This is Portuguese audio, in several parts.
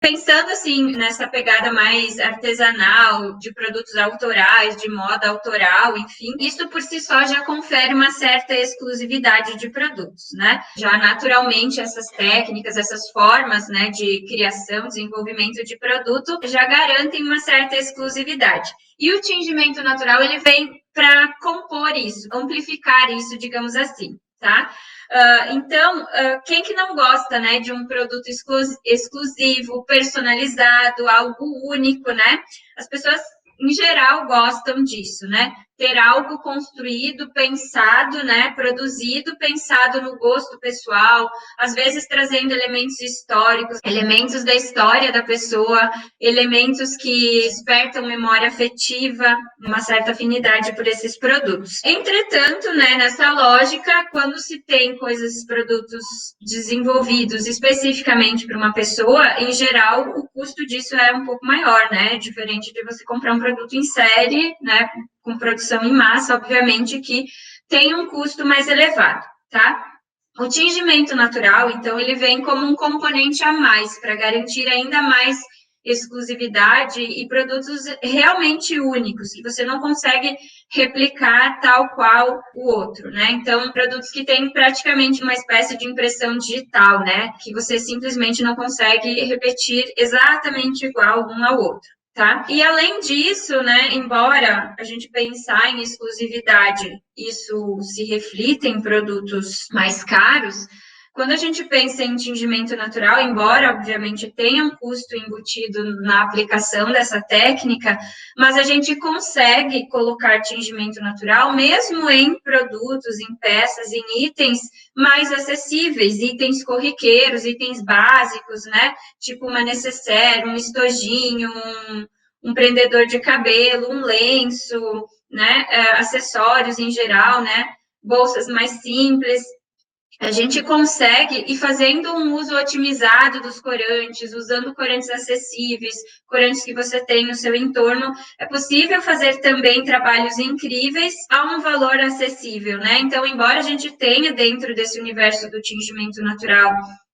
Pensando assim nessa pegada mais artesanal, de produtos autorais, de moda autoral, enfim, isso por si só já confere uma certa exclusividade de produtos, né? Já naturalmente essas técnicas, essas formas, né, de criação, desenvolvimento de produto já garantem uma certa exclusividade. E o tingimento natural ele vem para compor isso, amplificar isso, digamos assim, tá? Então, quem que não gosta, né, de um produto exclusivo, personalizado, algo único, né? As pessoas, em geral, gostam disso, né? Ter algo construído, pensado, né? Produzido, pensado no gosto pessoal, às vezes trazendo elementos históricos, elementos da história da pessoa, elementos que despertam memória afetiva, uma certa afinidade por esses produtos. Entretanto, né, nessa lógica, quando se tem coisas, produtos desenvolvidos especificamente para uma pessoa, em geral, o custo disso é um pouco maior, né? Diferente de você comprar um produto em série, né? Com produção em massa, obviamente que tem um custo mais elevado, tá? O tingimento natural, então, ele vem como um componente a mais para garantir ainda mais exclusividade e produtos realmente únicos, que você não consegue replicar tal qual o outro, né? Então, produtos que têm praticamente uma espécie de impressão digital, né? Que você simplesmente não consegue repetir exatamente igual um ao outro. Tá? E além disso, né, embora a gente pensar em exclusividade, isso se reflita em produtos mais caros, quando a gente pensa em tingimento natural, embora obviamente tenha um custo embutido na aplicação dessa técnica, mas a gente consegue colocar tingimento natural mesmo em produtos, em peças, em itens mais acessíveis, itens corriqueiros, itens básicos, né? Tipo uma necessaire, um estojinho, um prendedor de cabelo, um lenço, né? Acessórios em geral, né? Bolsas mais simples. A gente consegue ir fazendo um uso otimizado dos corantes, usando corantes acessíveis, corantes que você tem no seu entorno. É possível fazer também trabalhos incríveis a um valor acessível, né? Então, embora a gente tenha dentro desse universo do tingimento natural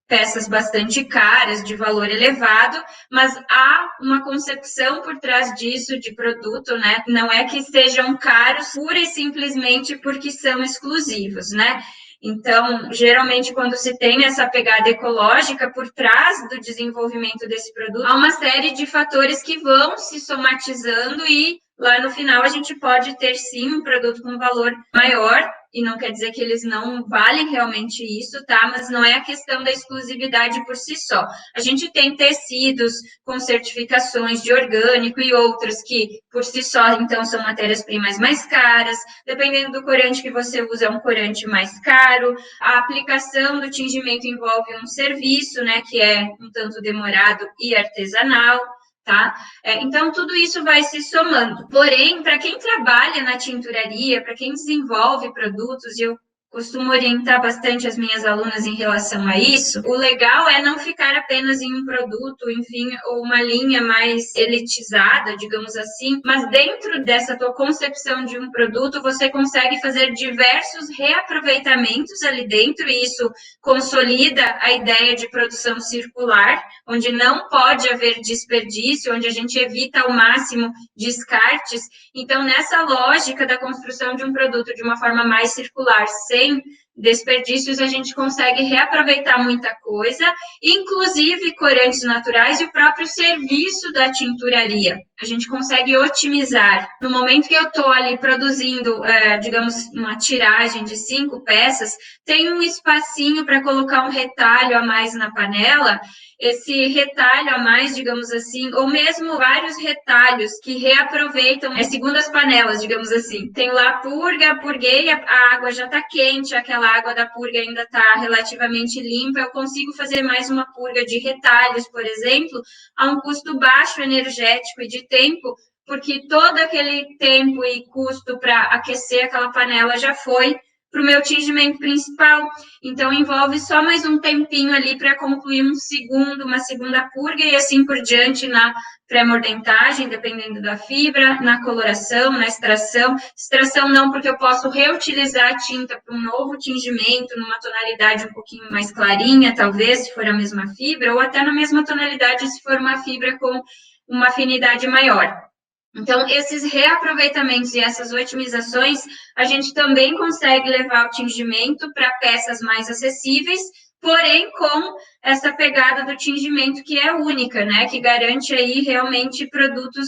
peças bastante caras, de valor elevado, mas há uma concepção por trás disso de produto, né? Não é que sejam caros pura e simplesmente porque são exclusivos, né? Então, geralmente, quando se tem essa pegada ecológica por trás do desenvolvimento desse produto, há uma série de fatores que vão se somatizando e lá no final a gente pode ter sim um produto com valor maior, e não quer dizer que eles não valem realmente isso, tá? Mas não é a questão da exclusividade por si só. A gente tem tecidos com certificações de orgânico e outros que, por si só, então, são matérias-primas mais caras. Dependendo do corante que você usa, é um corante mais caro. A aplicação do tingimento envolve um serviço, né, que é um tanto demorado e artesanal. Tá? Então, tudo isso vai se somando. Porém, para quem trabalha na tinturaria, para quem desenvolve produtos, e eu costumo orientar bastante as minhas alunas em relação a isso, o legal é não ficar apenas em um produto, enfim, ou uma linha mais elitizada, digamos assim, mas dentro dessa tua concepção de um produto, você consegue fazer diversos reaproveitamentos ali dentro, e isso consolida a ideia de produção circular, onde não pode haver desperdício, onde a gente evita ao máximo descartes. Então, nessa lógica da construção de um produto de uma forma mais circular, sem desperdícios, a gente consegue reaproveitar muita coisa, inclusive corantes naturais e o próprio serviço da tinturaria. A gente consegue otimizar. No momento que eu estou ali produzindo, digamos, uma tiragem de 5 peças, tem um espacinho para colocar um retalho a mais na panela. Esse retalho a mais, digamos assim, ou mesmo vários retalhos que reaproveitam, segundo as panelas, digamos assim. Tem lá a purga, purguei, a água já está quente, aquela água da purga ainda está relativamente limpa, eu consigo fazer mais uma purga de retalhos, por exemplo, a um custo baixo energético e de tempo, porque todo aquele tempo e custo para aquecer aquela panela já foi para o meu tingimento principal. Então, envolve só mais um tempinho ali para concluir uma segunda purga e assim por diante na pré-mordentagem, dependendo da fibra, na coloração, na extração. Extração não, porque eu posso reutilizar a tinta para um novo tingimento, numa tonalidade um pouquinho mais clarinha, talvez, se for a mesma fibra, ou até na mesma tonalidade, se for uma fibra com uma afinidade maior. Então, esses reaproveitamentos e essas otimizações, a gente também consegue levar o tingimento para peças mais acessíveis, porém com essa pegada do tingimento que é única, né? Que garante aí realmente produtos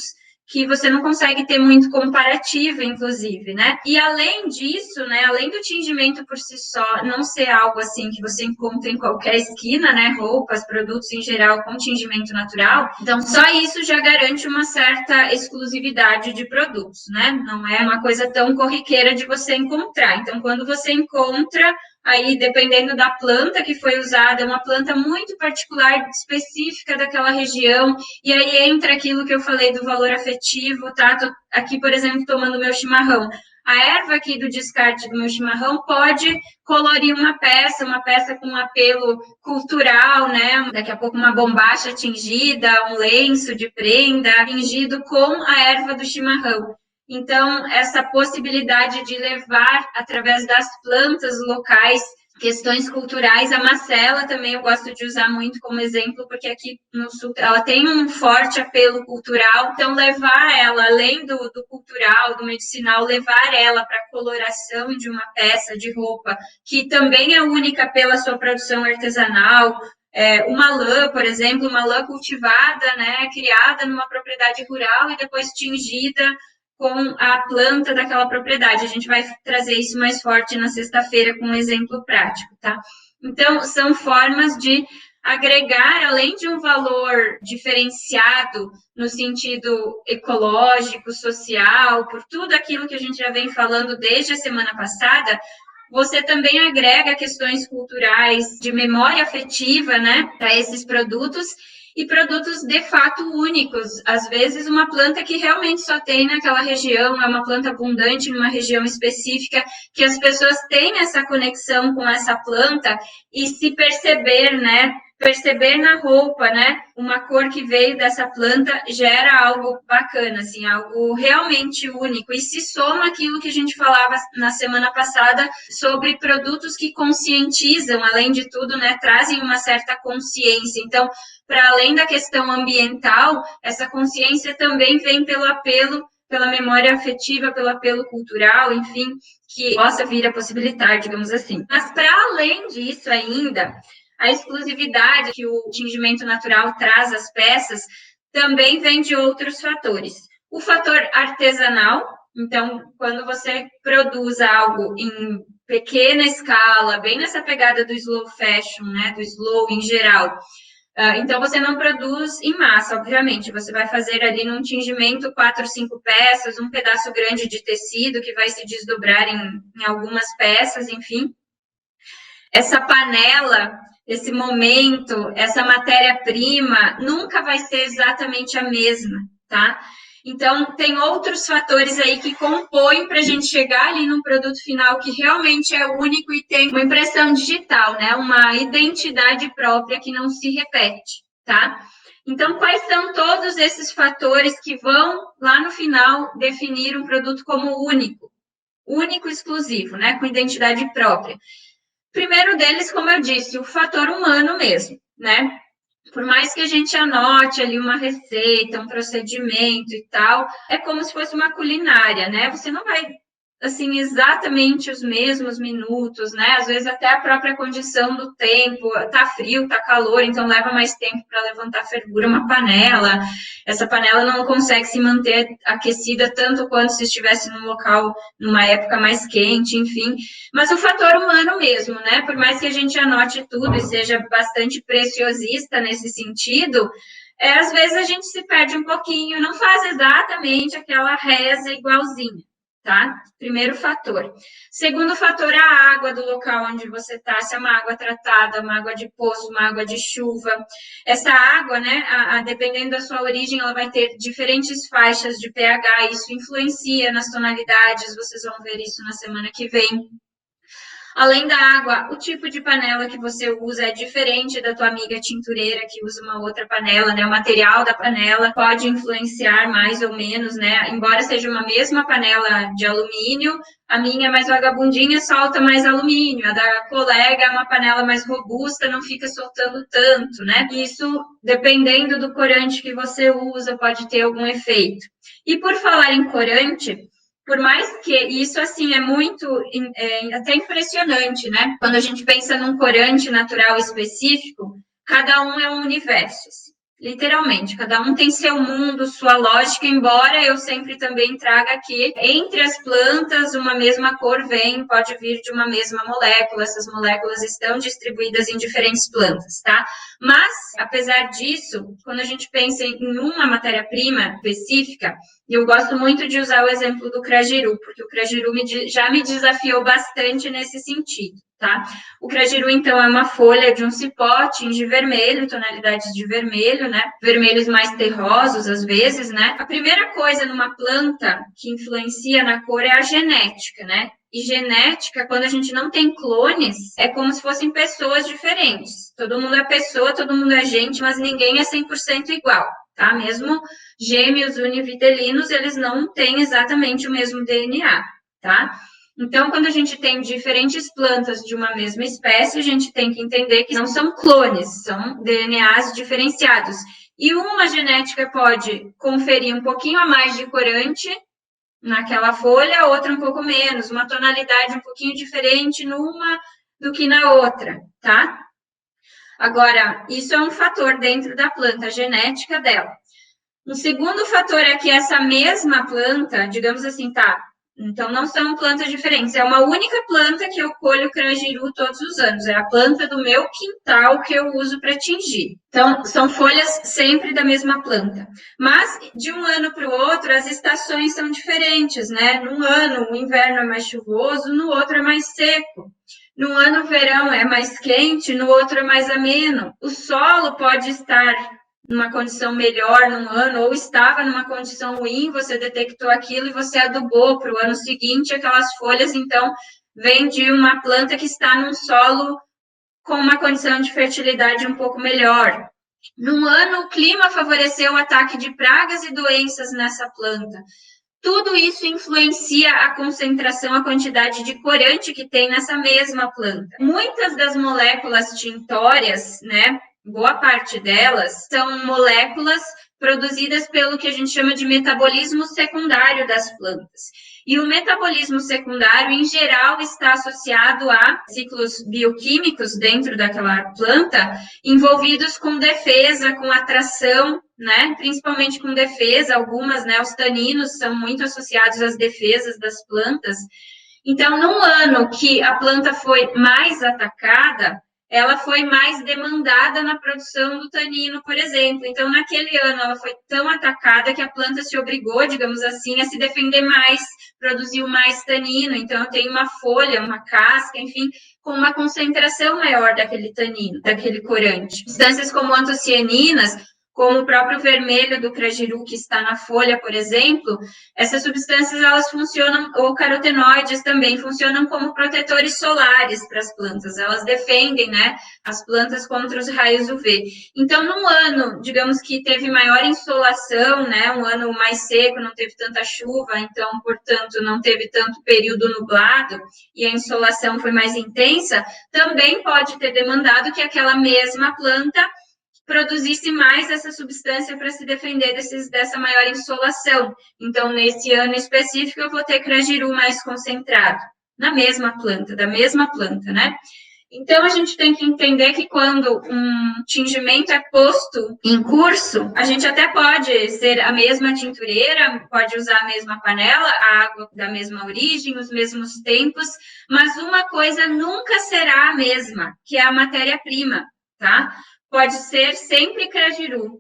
que você não consegue ter muito comparativo, inclusive, né? E além disso, né, além do tingimento por si só não ser algo assim que você encontra em qualquer esquina, né, roupas, produtos em geral com tingimento natural, então só isso já garante uma certa exclusividade de produtos, né? Não é uma coisa tão corriqueira de você encontrar. Então, quando você encontra, aí, dependendo da planta que foi usada, é uma planta muito particular, específica daquela região, e aí entra aquilo que eu falei do valor afetivo, tá? Tô aqui, por exemplo, tomando meu chimarrão. A erva aqui do descarte do meu chimarrão pode colorir uma peça com apelo cultural, né? Daqui a pouco uma bombacha tingida, um lenço de prenda tingido com a erva do chimarrão. Então, essa possibilidade de levar, através das plantas locais, questões culturais, a macela também eu gosto de usar muito como exemplo, porque aqui no sul ela tem um forte apelo cultural, então levar ela, além do cultural, do medicinal, levar ela para a coloração de uma peça de roupa, que também é única pela sua produção artesanal, uma lã, por exemplo, uma lã cultivada, né, criada numa propriedade rural e depois tingida com a planta daquela propriedade. A gente vai trazer isso mais forte na sexta-feira com um exemplo prático, tá? Então, são formas de agregar, além de um valor diferenciado no sentido ecológico, social, por tudo aquilo que a gente já vem falando desde a semana passada, você também agrega questões culturais, de memória afetiva, né, para esses produtos, e produtos de fato únicos. Às vezes, uma planta que realmente só tem naquela região, é uma planta abundante numa região específica, que as pessoas têm essa conexão com essa planta e se perceber, né? Perceber na roupa, né? Uma cor que veio dessa planta gera algo bacana, assim, algo realmente único. E se soma aquilo que a gente falava na semana passada sobre produtos que conscientizam, além de tudo, né? Trazem uma certa consciência. Então, para além da questão ambiental, essa consciência também vem pelo apelo, pela memória afetiva, pelo apelo cultural, enfim, que possa vir a possibilitar, digamos assim. Mas para além disso ainda, a exclusividade que o tingimento natural traz às peças também vem de outros fatores. O fator artesanal, então, quando você produz algo em pequena escala, bem nessa pegada do slow fashion, né, do slow em geral, então, você não produz em massa, obviamente. Você vai fazer ali num tingimento 4, 5 peças, um pedaço grande de tecido que vai se desdobrar em algumas peças, enfim. Essa panela, esse momento, essa matéria-prima, nunca vai ser exatamente a mesma, tá? Então, tem outros fatores aí que compõem para a gente chegar ali num produto final que realmente é único e tem uma impressão digital, né? Uma identidade própria que não se repete, tá? Então, quais são todos esses fatores que vão, lá no final, definir um produto como único? Único, exclusivo, né? Com identidade própria. Primeiro deles, como eu disse, o fator humano mesmo, né? Por mais que a gente anote ali uma receita, um procedimento e tal, é como se fosse uma culinária, né? Você não vai, assim, exatamente os mesmos minutos, né? Às vezes até a própria condição do tempo, tá frio, tá calor, então leva mais tempo para levantar a fervura uma panela. Essa panela não consegue se manter aquecida tanto quanto se estivesse num local, numa época mais quente, enfim. Mas o fator humano mesmo, né? Por mais que a gente anote tudo e seja bastante preciosista nesse sentido, às vezes a gente se perde um pouquinho, não faz exatamente aquela reza igualzinha, tá? Primeiro fator. Segundo fator, a água do local onde você está, se é uma água tratada, uma água de poço, uma água de chuva. Essa água, né, dependendo da sua origem, ela vai ter diferentes faixas de pH, isso influencia nas tonalidades, vocês vão ver isso na semana que vem. Além da água, o tipo de panela que você usa é diferente da tua amiga tintureira que usa uma outra panela, né? O material da panela pode influenciar mais ou menos, né? Embora seja uma mesma panela de alumínio, a minha é mais vagabundinha, solta mais alumínio. A da colega é uma panela mais robusta, não fica soltando tanto, né? Isso, dependendo do corante que você usa, pode ter algum efeito. E por falar em corante, por mais que isso, assim, é muito, até impressionante, né? Quando a gente pensa num corante natural específico, cada um é um universo, assim, literalmente. Cada um tem seu mundo, sua lógica, embora eu sempre também traga aqui, entre as plantas, uma mesma cor pode vir de uma mesma molécula, essas moléculas estão distribuídas em diferentes plantas, tá? Mas, apesar disso, quando a gente pensa em uma matéria-prima específica, e eu gosto muito de usar o exemplo do crajiru, porque o crajiru já me desafiou bastante nesse sentido, tá? O crajiru, então, é uma folha de um cipó, tinge vermelho, tonalidades de vermelho, né? Vermelhos mais terrosos, às vezes, né? A primeira coisa numa planta que influencia na cor é a genética, né? E genética, quando a gente não tem clones, é como se fossem pessoas diferentes. Todo mundo é pessoa, todo mundo é gente, mas ninguém é 100% igual, tá? Mesmo gêmeos univitelinos, eles não têm exatamente o mesmo DNA, tá? Então, quando a gente tem diferentes plantas de uma mesma espécie, a gente tem que entender que não são clones, são DNAs diferenciados. E uma genética pode conferir um pouquinho a mais de corante naquela folha, outra um pouco menos, uma tonalidade um pouquinho diferente numa do que na outra, tá? Agora, isso é um fator dentro da planta, a genética dela. Um segundo fator é que essa mesma planta, digamos assim, tá? Então, não são plantas diferentes. É uma única planta que eu colho crajiru todos os anos. É a planta do meu quintal que eu uso para tingir. Então, são folhas sempre da mesma planta. Mas, de um ano para o outro, as estações são diferentes, né? Num ano, o inverno é mais chuvoso, no outro é mais seco. Num ano, o verão é mais quente, no outro é mais ameno. O solo pode estar numa condição melhor num ano, ou estava numa condição ruim, você detectou aquilo e você adubou para o ano seguinte, aquelas folhas, então, vêm de uma planta que está num solo com uma condição de fertilidade um pouco melhor. Num ano, o clima favoreceu o ataque de pragas e doenças nessa planta. Tudo isso influencia a concentração, a quantidade de corante que tem nessa mesma planta. Muitas das moléculas tintórias, né, boa parte delas, são moléculas produzidas pelo que a gente chama de metabolismo secundário das plantas. E o metabolismo secundário, em geral, está associado a ciclos bioquímicos dentro daquela planta, envolvidos com defesa, com atração, né? Principalmente com defesa, algumas, né? Os taninos são muito associados às defesas das plantas. Então, num ano que a planta foi mais atacada, ela foi mais demandada na produção do tanino, por exemplo. Então, naquele ano, ela foi tão atacada que a planta se obrigou, digamos assim, a se defender mais, produziu mais tanino. Então, eu tenho uma folha, uma casca, enfim, com uma concentração maior daquele tanino, daquele corante. Substâncias como antocianinas, como o próprio vermelho do crajiru que está na folha, por exemplo, essas substâncias, elas funcionam, ou carotenoides também, funcionam como protetores solares para as plantas, elas defendem, né, as plantas contra os raios UV. Então, num ano, digamos que teve maior insolação, né, um ano mais seco, não teve tanta chuva, então, portanto, não teve tanto período nublado, e a insolação foi mais intensa, também pode ter demandado que aquela mesma planta produzisse mais essa substância para se defender dessa maior insolação. Então, nesse ano específico, eu vou ter crajiru mais concentrado, na mesma planta, da mesma planta, né? Então, a gente tem que entender que quando um tingimento é posto em curso, a gente até pode ser a mesma tintureira, pode usar a mesma panela, a água da mesma origem, os mesmos tempos, mas uma coisa nunca será a mesma, que é a matéria-prima, tá? Pode ser sempre crajiru,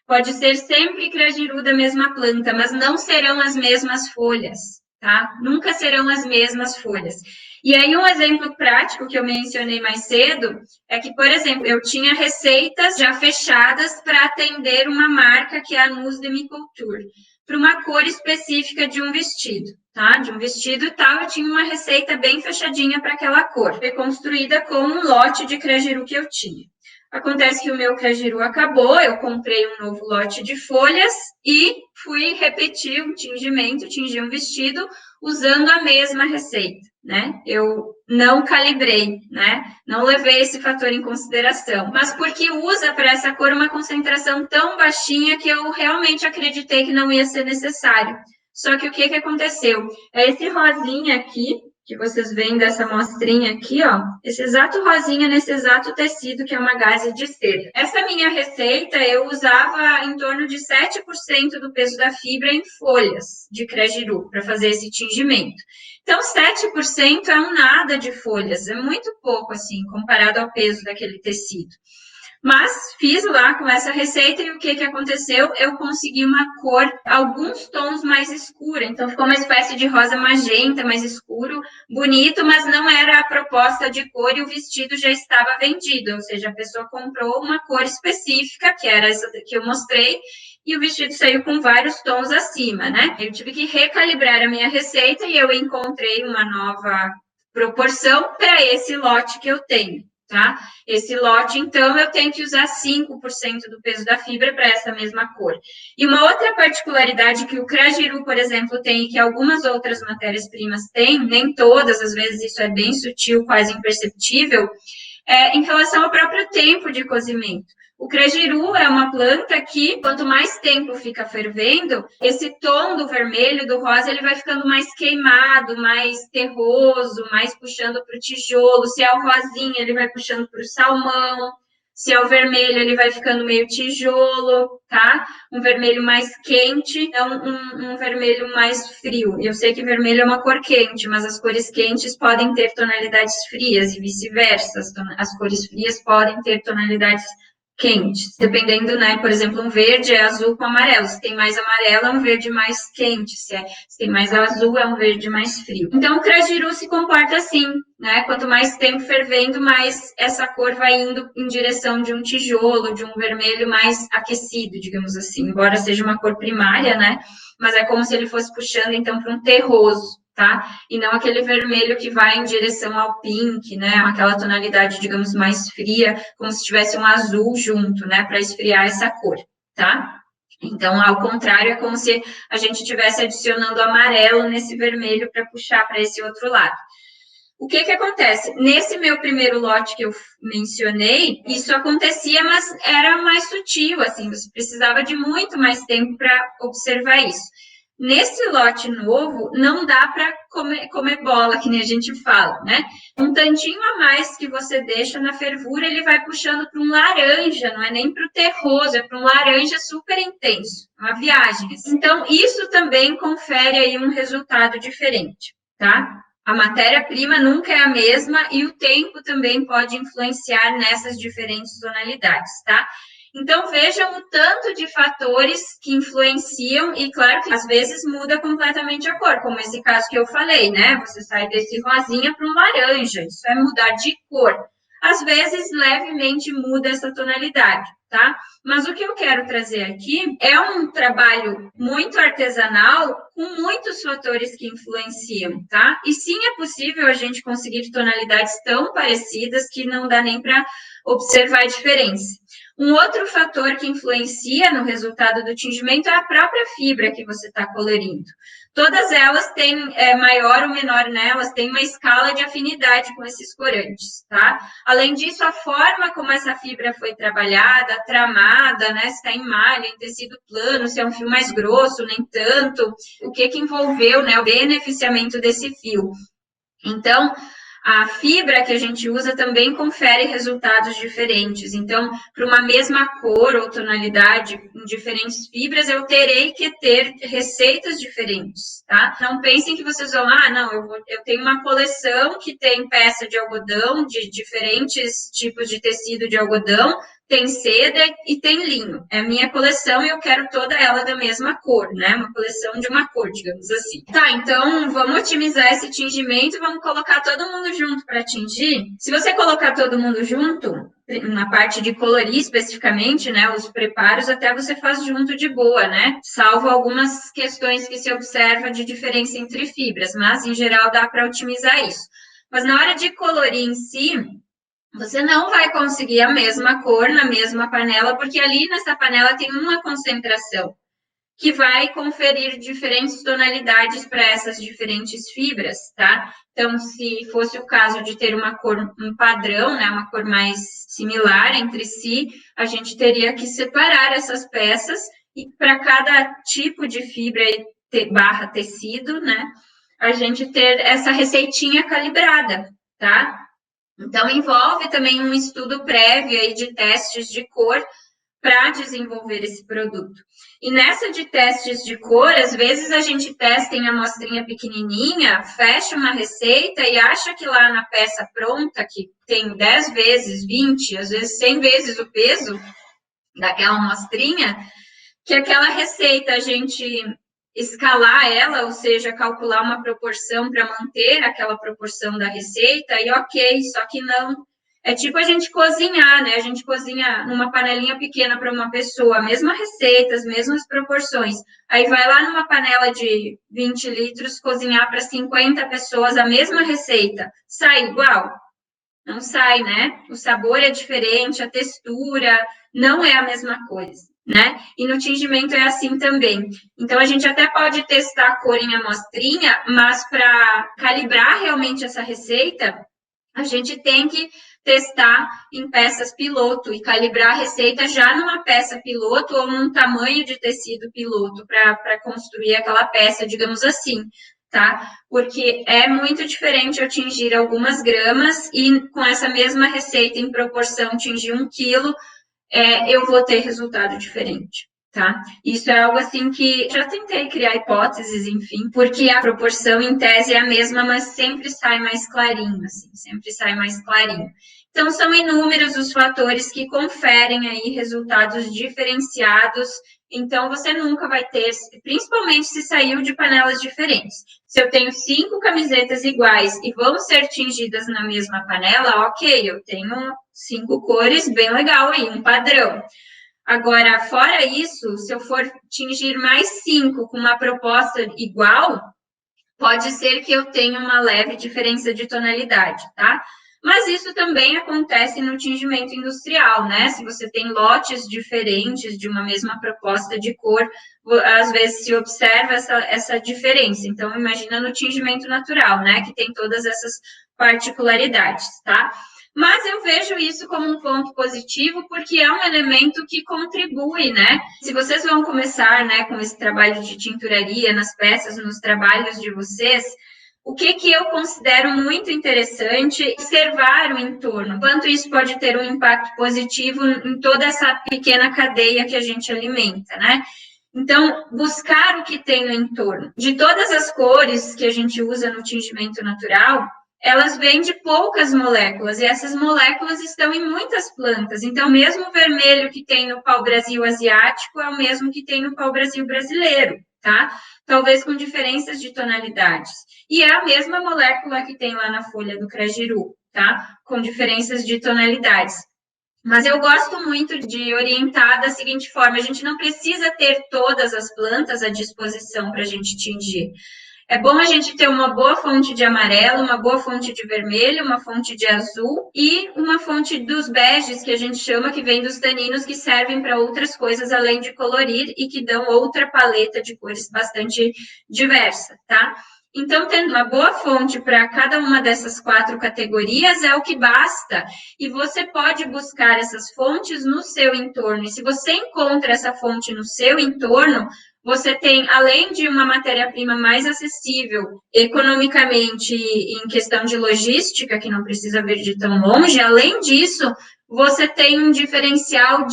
pode ser sempre crajiru da mesma planta, mas não serão as mesmas folhas, tá? Nunca serão as mesmas folhas. E aí, um exemplo prático que eu mencionei mais cedo é que, por exemplo, eu tinha receitas já fechadas para atender uma marca que é a Nus Demiculture. para uma cor específica de um vestido, tá? De um vestido e tal, eu tinha uma receita bem fechadinha para aquela cor. Foi construída com um lote de crajiru que eu tinha. Acontece que o meu crajiru acabou, eu comprei um novo lote de folhas e fui repetir o tingimento, tingir um vestido usando a mesma receita, né? Eu não calibrei, né? Não levei esse fator em consideração, mas porque usa para essa cor uma concentração tão baixinha que eu realmente acreditei que não ia ser necessário. Só que o que aconteceu? É esse rosinha aqui, que vocês veem dessa amostrinha aqui, ó, esse exato rosinha nesse exato tecido que é uma gaze de seda. Essa minha receita, eu usava em torno de 7% do peso da fibra em folhas de crajiru para fazer esse tingimento. Então, 7% é um nada de folhas, é muito pouco, assim, comparado ao peso daquele tecido. Mas fiz lá com essa receita e o que aconteceu? Eu consegui uma cor, alguns tons mais escura. Então, ficou uma espécie de rosa magenta, mais escuro, bonito, mas não era a proposta de cor e o vestido já estava vendido. Ou seja, a pessoa comprou uma cor específica, que era essa que eu mostrei, e o vestido saiu com vários tons acima, né? Eu tive que recalibrar a minha receita e eu encontrei uma nova proporção para esse lote que eu tenho. Tá? Esse lote, então, eu tenho que usar 5% do peso da fibra para essa mesma cor. E uma outra particularidade que o crajiru, por exemplo, tem e que algumas outras matérias-primas têm, nem todas, às vezes isso é bem sutil, quase imperceptível, em relação ao próprio tempo de cozimento. O crajiru é uma planta que, quanto mais tempo fica fervendo, esse tom do vermelho, do rosa, ele vai ficando mais queimado, mais terroso, mais puxando para o tijolo. Se é o rosinha, ele vai puxando para o salmão. Se é o vermelho, ele vai ficando meio tijolo, tá? Um vermelho mais quente é um vermelho mais frio. Eu sei que vermelho é uma cor quente, mas as cores quentes podem ter tonalidades frias e vice-versa. As cores frias podem ter tonalidades quentes, dependendo, né, por exemplo, um verde é azul com amarelo, se tem mais amarelo é um verde mais quente, se tem mais azul é um verde mais frio. Então o crajiru se comporta assim, né, quanto mais tempo fervendo, mais essa cor vai indo em direção de um tijolo, de um vermelho mais aquecido, digamos assim, embora seja uma cor primária, né, mas é como se ele fosse puxando então para um terroso. Tá? E não aquele vermelho que vai em direção ao pink, né? Aquela tonalidade, digamos, mais fria, como se tivesse um azul junto, né? Para esfriar essa cor, tá? Então, ao contrário, é como se a gente estivesse adicionando amarelo nesse vermelho para puxar para esse outro lado. O que acontece? Nesse meu primeiro lote que eu mencionei, isso acontecia, mas era mais sutil, assim, você precisava de muito mais tempo para observar isso. Nesse lote novo, não dá para comer bola, que nem a gente fala, né? Um tantinho a mais que você deixa na fervura, ele vai puxando para um laranja, não é nem para o terroso, é para um laranja super intenso, uma viagem. Assim. Então, isso também confere aí um resultado diferente, tá? A matéria-prima nunca é a mesma e o tempo também pode influenciar nessas diferentes tonalidades, tá? Então, vejam o tanto de fatores que influenciam e, claro, que às vezes muda completamente a cor, como esse caso que eu falei, né? Você sai desse rosinha para um laranja, isso é mudar de cor. Às vezes, levemente muda essa tonalidade, tá? Mas o que eu quero trazer aqui é um trabalho muito artesanal com muitos fatores que influenciam, tá? E sim, é possível a gente conseguir tonalidades tão parecidas que não dá nem para observar a diferença. Um outro fator que influencia no resultado do tingimento é a própria fibra que você está colorindo. Todas elas têm, maior ou menor nelas, tem uma escala de afinidade com esses corantes, tá? Além disso, a forma como essa fibra foi trabalhada, tramada, né? Se está em malha, em tecido plano, se é um fio mais grosso, nem tanto, o que envolveu, né? O beneficiamento desse fio. Então, a fibra que a gente usa também confere resultados diferentes. Então, para uma mesma cor ou tonalidade em diferentes fibras, eu terei que ter receitas diferentes, tá? Não pensem que vocês vão, não, eu tenho uma coleção que tem peça de algodão, de diferentes tipos de tecido de algodão, tem seda e tem linho. É a minha coleção e eu quero toda ela da mesma cor, né? Uma coleção de uma cor, digamos assim. Tá, então vamos otimizar esse tingimento e vamos colocar todo mundo junto para tingir. Se você colocar todo mundo junto, na parte de colorir especificamente, né? Os preparos até você faz junto de boa, né? Salvo algumas questões que se observa de diferença entre fibras, mas em geral dá para otimizar isso. Mas na hora de colorir em si, você não vai conseguir a mesma cor na mesma panela, porque ali nessa panela tem uma concentração que vai conferir diferentes tonalidades para essas diferentes fibras, tá? Então, se fosse o caso de ter uma cor, um padrão, né, uma cor mais similar entre si, a gente teria que separar essas peças e para cada tipo de fibra barra tecido, né, a gente ter essa receitinha calibrada, tá? Então, envolve também um estudo prévio aí de testes de cor para desenvolver esse produto. E nessa de testes de cor, às vezes a gente testa em amostrinha pequenininha, fecha uma receita e acha que lá na peça pronta, que tem 10 vezes, 20, às vezes 100 vezes o peso daquela amostrinha, que aquela receita a gente escalar ela, ou seja, calcular uma proporção para manter aquela proporção da receita, e ok, só que não. É tipo a gente cozinhar, né? A gente cozinha numa panelinha pequena para uma pessoa, a mesma receita, as mesmas proporções. Aí vai lá numa panela de 20 litros cozinhar para 50 pessoas a mesma receita. Sai igual? Não sai, né? O sabor é diferente, a textura não é a mesma coisa, né? E no tingimento é assim também. Então, a gente até pode testar a cor em amostrinha, mas para calibrar realmente essa receita, a gente tem que testar em peças piloto e calibrar a receita já numa peça piloto ou num tamanho de tecido piloto para construir aquela peça, digamos assim, tá? Porque é muito diferente eu tingir algumas gramas e com essa mesma receita em proporção tingir 1 quilo, eu vou ter resultado diferente. Tá? Isso é algo assim que já tentei criar hipóteses, enfim, porque a proporção em tese é a mesma, mas sempre sai mais clarinho, assim, sempre sai mais clarinho. Então, são inúmeros os fatores que conferem aí resultados diferenciados. Então, você nunca vai ter, principalmente se saiu de panelas diferentes. Se eu tenho 5 camisetas iguais e vão ser tingidas na mesma panela, ok, eu tenho 5 cores, bem legal aí, um padrão. Agora, fora isso, se eu for tingir mais 5 com uma proposta igual, pode ser que eu tenha uma leve diferença de tonalidade, tá? Mas isso também acontece no tingimento industrial, né? Se você tem lotes diferentes de uma mesma proposta de cor, às vezes se observa essa diferença. Então, imagina no tingimento natural, né? Que tem todas essas particularidades, tá? Mas eu vejo isso como um ponto positivo, porque é um elemento que contribui, né? Se vocês vão começar, né, com esse trabalho de tinturaria nas peças, nos trabalhos de vocês, o que eu considero muito interessante é observar o entorno, quanto isso pode ter um impacto positivo em toda essa pequena cadeia que a gente alimenta, né? Então, buscar o que tem no entorno. De todas as cores que a gente usa no tingimento natural, elas vêm de poucas moléculas, e essas moléculas estão em muitas plantas. Então, mesmo o vermelho que tem no pau-brasil asiático é o mesmo que tem no pau-brasil brasileiro, tá? Talvez com diferenças de tonalidades. E é a mesma molécula que tem lá na folha do crajiru, tá? Com diferenças de tonalidades. Mas eu gosto muito de orientar da seguinte forma: a gente não precisa ter todas as plantas à disposição para a gente tingir. É bom a gente ter uma boa fonte de amarelo, uma boa fonte de vermelho, uma fonte de azul e uma fonte dos beges, que a gente chama, que vem dos taninos, que servem para outras coisas além de colorir e que dão outra paleta de cores bastante diversa, tá? Então, tendo uma boa fonte para cada uma dessas 4 categorias é o que basta. E você pode buscar essas fontes no seu entorno. E se você encontra essa fonte no seu entorno, você tem, além de uma matéria-prima mais acessível economicamente em questão de logística, que não precisa vir de tão longe, além disso, você tem um diferencial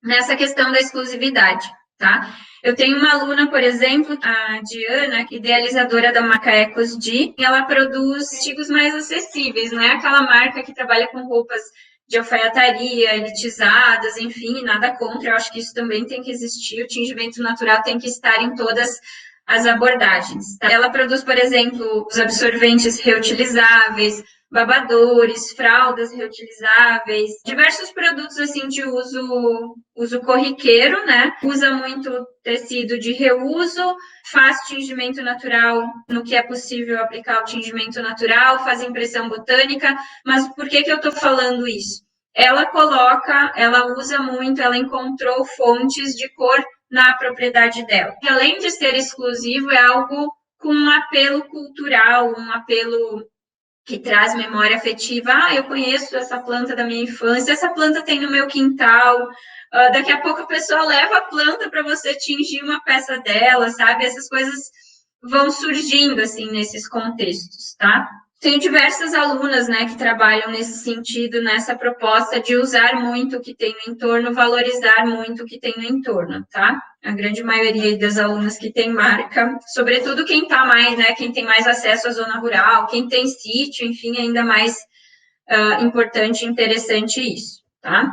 nessa questão da exclusividade, tá? Eu tenho uma aluna, por exemplo, a Diana, idealizadora da Macaecos Di, e ela produz artigos mais acessíveis, não é aquela marca que trabalha com roupas de alfaiataria, elitizadas, enfim, nada contra, eu acho que isso também tem que existir, o tingimento natural tem que estar em todas as abordagens. Tá? Ela produz, por exemplo, os absorventes reutilizáveis, babadores, fraldas reutilizáveis, diversos produtos assim de uso corriqueiro, né? Usa muito tecido de reuso, faz tingimento natural no que é possível aplicar o tingimento natural, faz impressão botânica, mas por que eu estou falando isso? Ela usa muito, ela encontrou fontes de cor na propriedade dela. E além de ser exclusivo, é algo com um apelo cultural, um apelo que traz memória afetiva. Ah, eu conheço essa planta da minha infância, essa planta tem no meu quintal. Daqui a pouco a pessoa leva a planta para você tingir uma peça dela, sabe? Essas coisas vão surgindo, assim, nesses contextos, tá? Tenho diversas alunas, né, que trabalham nesse sentido, nessa proposta de usar muito o que tem no entorno, valorizar muito o que tem no entorno, tá? A grande maioria das alunas que tem marca, sobretudo quem tá mais, né, quem tem mais acesso à zona rural, quem tem sítio, enfim, ainda mais importante e interessante isso, tá?